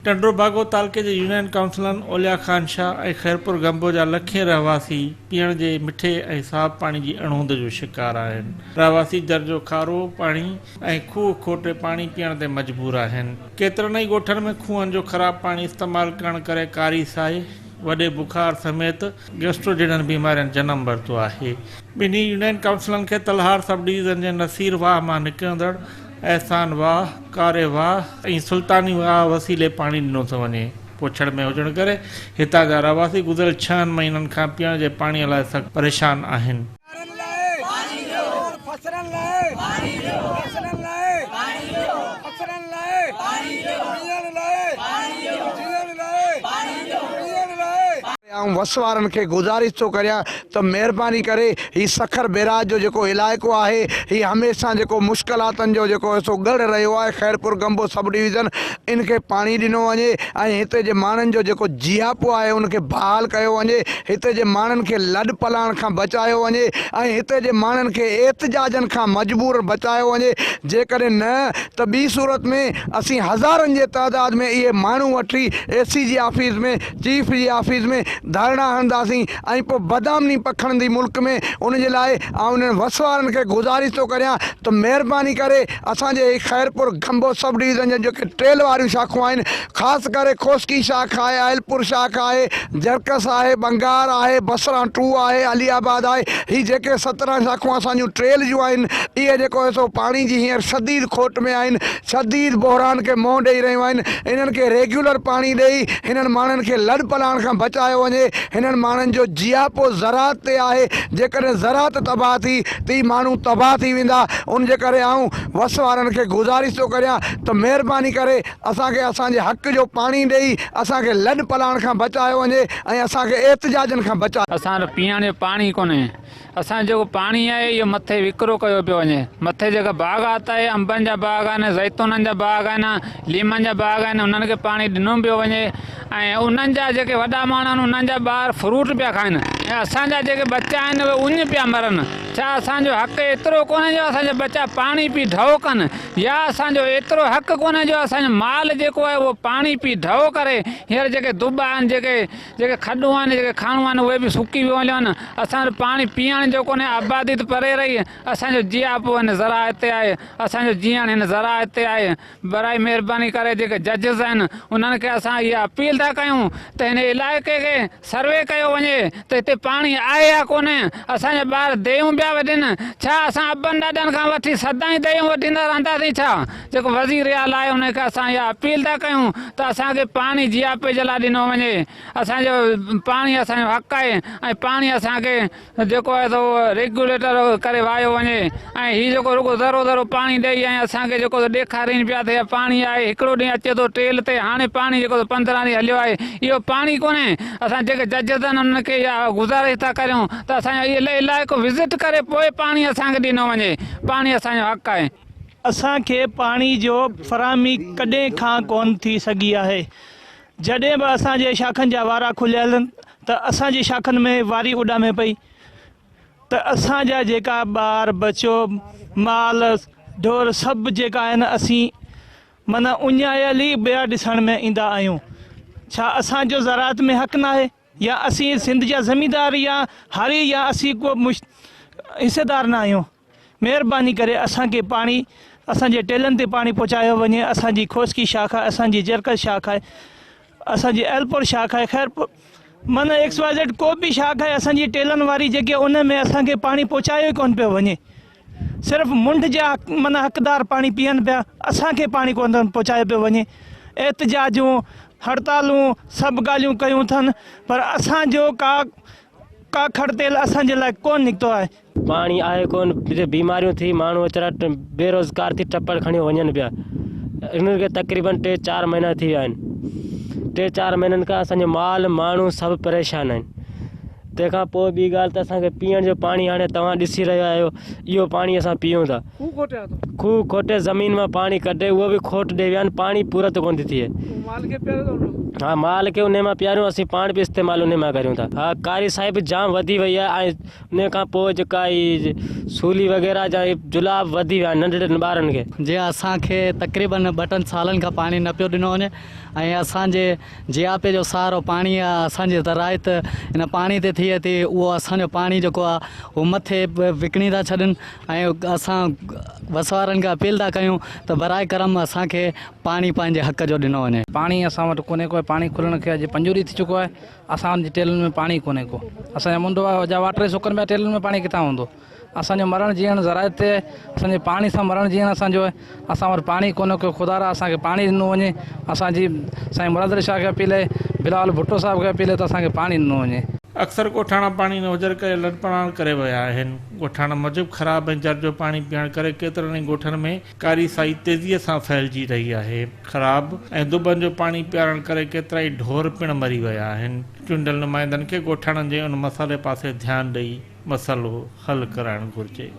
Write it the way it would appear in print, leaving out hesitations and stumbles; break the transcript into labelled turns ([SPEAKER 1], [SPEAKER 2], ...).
[SPEAKER 1] टंडो बागो तालके जे यूनियन काउंसिलन ओलिया खान शाह ऐं खैरपुर गंबो जा लखे रहवासी पीअण जे मिठे ऐं साफ़ पाणी जी अणूंद जो शिकार आहिनि। रहवासी दर्जो खारो पाणी ऐं खूह खोटे पाणी पीअण ते मजबूर आहिनि। केतिरनि ई ॻोठनि में खूहनि जो ख़राब पाणी इस्तेमालु करण करे कारी साए वॾे बुखार समेत गैस्ट्रो जहिड़नि बीमारियुनि जनम वरितो आहे। ॿिन्ही यूनियन काउंसिलनि खे तलहार सब डिवीज़न जे नसीर वाह मां निकिरंदड़ एहसान वाह, कारे वाह ऐं सुल्तानी वाह वसीले पाणी ॾिनो थो वञे। पोछड़ में हुजण करे हितां जा रहवासी गुज़िरियल 6 महीननि खां पीअण जे पाणीअ लाइ सख़्तु परेशान आहिनि।
[SPEAKER 2] वस वारनि खे गुज़ारिश थो करियां त महिरबानी करे ही सखर बैराज जो जेको इलाइक़ो आहे ही हमेशह जेको मुश्किलातनि जो जेको सो गढ़ रहियो आहे। खैरपुर गंबो सब डिवीज़न इनखे पाणी ॾिनो वञे ऐं हिते जे माण्हुनि जो जेको जियापो आहे उनखे बहाल कयो वञे। हिते जे माण्हुनि खे लॾ पलाण खां बचायो वञे ऐं हिते जे माण्हुनि खे एहतिजाजनि खां मजबूर बचायो वञे। जेकॾहिं न त ॿी सूरत में असीं हज़ारनि जे तइदाद में इहे माण्हू वठी AC जी ऑफिस में, चीफ जी ऑफिस में धरना हणंदासीं ऐं पोइ बदामनी पखणंदी मुल्क में। उनजे लाइ ऐं उन्हनि वस वारनि खे गुज़ारिश थो करियां त महिरबानी करे असांजे खैरपुर गंबो सब डिवीज़न जे जेके टेल वारियूं शाखूं आहिनि, ख़ासि करे खोसकी शाख आहे, अयलपुर शाख आहे, जरकस आहे, बंगार आहे, बसरा 2 आहे, अलीआबाद आहे, ही जेके 17 शाखूं असांजूं ट्रेल जूं आहिनि इहे जेको सो पाणी जी हींअर शदीद खोट में आहिनि, शदीद बहरान खे मुंहुं ॾेई रहियूं आहिनि। इन्हनि खे रेगुलर पाणी ॾेई हिननि माण्हुनि खे लॾ पलाण खां बचायो वञे। हिननि माण्हुनि जो जियापो ज़रात ते आहे। जेकॾहिं ज़रात तबाह थी त ई माण्हू तबाह थी वेंदा। उन जे करे आऊं वस वारनि खे गुज़ारिश थो करियां त महिरबानी करे असांखे असांजे हक़ जो पाणी ॾेई असांखे लॾ पलाण खां बचायो वञे ऐं असांखे एहतिजाजनि खां बचायो।
[SPEAKER 3] असां पीअण जो पाणी कोन्हे। असां जेको पाणी आहे इहो मथे विकिरो कयो पियो वञे। मथे जेका बाग़ात आहे, अंबनि जा बाग़ आहिनि, ज़ैतूननि जा बाग़ आहिनि, लीमनि जा बाग़ आहिनि, उन्हनि खे पाणी ॾिनो पियो वञे ऐं उन्हनि जा जेके वॾा माण्हू आहिनि उन्हनि जा ॿार फ्रूट पिया खाइनि ऐं असांजा जेके बच्चा आहिनि उहे उञ पिया मरनि। छा असांजो हक़ एतिरो कोन्हे जो असांजा बच्चा पाणी पी ढओ कनि, या असांजो एतिरो हक़ कोन्हे जो असांजो माल जेको आहे उहो पाणी पी ढओ करे। हींअर जेके दुब आहिनि, जेके खॾूं आहिनि, जेके खाणूं आहिनि उहे बि सुकी वियूं आहिनि। असांजो पाणी पीअण जो कोन्हे, आबादी त परे रही, असांजो जियापो हिन ज़रा हिते आहे, असांजो जीअण हिन ज़रा हिते आहे। बराई महिरबानी करे जेके जजिस आहिनि उन्हनि खे असां इहा अपील था कयूं त हिन इलाइक़े खे सर्वे कयो वञे त हिते पाणी आहे या कोन्हे। असांजा ॿार दयूं पिया वठनि। छा असां अबनि ॾाॾनि खां वठी सदाईं दयूं वठींदा रहंदासीं छा? जेको वज़ीर आला आहे उनखे असां इहा अपील था कयूं त असांखे पाणी जियापे जे लाइ ॾिनो वञे। असांजो पाणी असांजो हक़ आहे ऐं पाणी असांखे जेको आहे सो रेगुलेटर करे वायो वञे ऐं हीउ जेको रुगो ज़रो ज़रो पाणी ॾेई ऐं असांखे जेको ॾेखारीनि पिया त पाणी आहे। हिकिड़ो ॾींहुं अचे थो टेल ते, हाणे पाणी जेको 15 ॾींहं हलियो आहे इहो पाणी कोन्हे। असां जेके जजिस आहिनि उन्हनि खे इहा गुज़ारिश था करियूं त असांजो इहो इलाइक़ो विज़िट करे पोइ पाणी असांखे ॾिनो वञे। पाणी असांजो हक़ आहे।
[SPEAKER 4] असांखे पाणी जो फराहमी कॾहिं खां कोन थी सघी आहे। जॾहिं बि असांजे शाखनि जा वारा खुलियल त असांजी शाखनि में वारी उॾामे पई त असांजा जेका ॿार बचो माल ढोर सभु जेका आहिनि असीं माना उञायल ई ॿिया ॾिसण में ईंदा आहियूं। छा असांजो ज़रात में हक़ न आहे, या असीं सिंध जा ज़मींदार या हारी, या असीं को हिसेदार न आहियूं? महिरबानी करे असांखे पाणी असांजे टेलनि ते पाणी पहुचायो वञे। असांजी खोसकी शाख आहे, असांजी जरकस शाख आहे, असांजी अयलपुर शाख आहे, खैरपुर माना XYZ को बि शाख आहे असांजी टेलनि वारी जेके उन में असांखे पाणी पहुचायो ई कोन पियो वञे। सिर्फ़ु मुंड जा माना हक़दार पाणी पीअनि पिया, असांखे पाणी कोन पहुचायो पियो वञे। एहतिजाजूं हड़तालूं सभु ॻाल्हियूं कयूं अथनि पर असांजो का खड़तेल असांजे लाइ कोन निकितो आहे।
[SPEAKER 5] पाणी आहे कोन, बीमारियूं थी, माण्हू वेचारा बेरोज़गार थी टपर खणी वञनि पिया। इन्हनि खे तक़रीबन 3-4 महीना थी विया आहिनि। 3-4 महीननि खां असांजो माल माण्हू सभु परेशान आहिनि। तंहिंखां पोइ ॿी ॻाल्हि त असांखे पीअण जो पाणी हाणे तव्हां ॾिसी रहिया आहियो, इहो पाणी असां पीऊं था। खूह खोटे ज़मीन मां पाणी कढे, उहो बि खोट ॾे विया आहिनि, पाणी पूरत कोन थी थिए। हा, माल खे उन मां पीआरियूं, असीं पाण बि इस्तेमालु उन मां करियूं था। हा, कारी साहिब जाम वधी वई आहे, ऐं उन खां पोइ जेका हीअ सूली वग़ैरह जा जुलाब वधी विया आहिनि नंढड़े ॿारनि खे।
[SPEAKER 6] जे असांखे तक़रीबन 2-3 सालनि खां पाणी न पियो ॾिनो वञे ऐं असांजे जियापे जो सहारो पाणी आहे, असांजी ज़राइत हिन पाणी ते थिए थी, उहो असांजो पाणी जेको आहे उहो मथे विकिणी था छॾनि ऐं असां वसवारनि खां अपील था कयूं त बराए करम असांखे पाणी पंहिंजे हक़ जो ॾिनो वञे।
[SPEAKER 7] पाणी असां वटि कोन्हे को, पाणी खुलण खे अॼु 5 ॾींहं थी चुको आहे, असांजी टेलुनि में पाणी कोन्हे को। असांजा मुंडवा जा वाटर सुकनि पिया, टेलुनि में पाणी किथां हूंदो। असांजो मरण जीअण ज़राइत ते असांजे पाणी सां मरण जीअण असांजो आहे, असां वटि पाणी कोन्हे को। ख़ुदा असांखे पाणी ॾिनो वञे। असांजी साईं मुरादर शाह खे अपील आहे, बिलावल भुट्टो साहिब खे अपील आहे त असांखे पाणी ॾिनो वञे।
[SPEAKER 1] अक्सर ॻोठाणा पाणी न हुजण करे लटपणाण करे विया आहिनि। ॻोठाणा मूजिबि ख़राबु ऐं जर जो पाणी पीअण करे केतिरनि ई ॻोठनि में कारी साई तेज़ीअ सां फैलिजी रही आहे। ख़राबु ऐं दुबनि जो पाणी पीआरण करे केतिरा ई ढोर पिणु मरी विया आहिनि। चूंडियल नुमाइंदनि खे ॻोठाणनि जे उन मसाइले पासे ध्यानु ॾेई मसइलो हल कराइणु घुरिजे।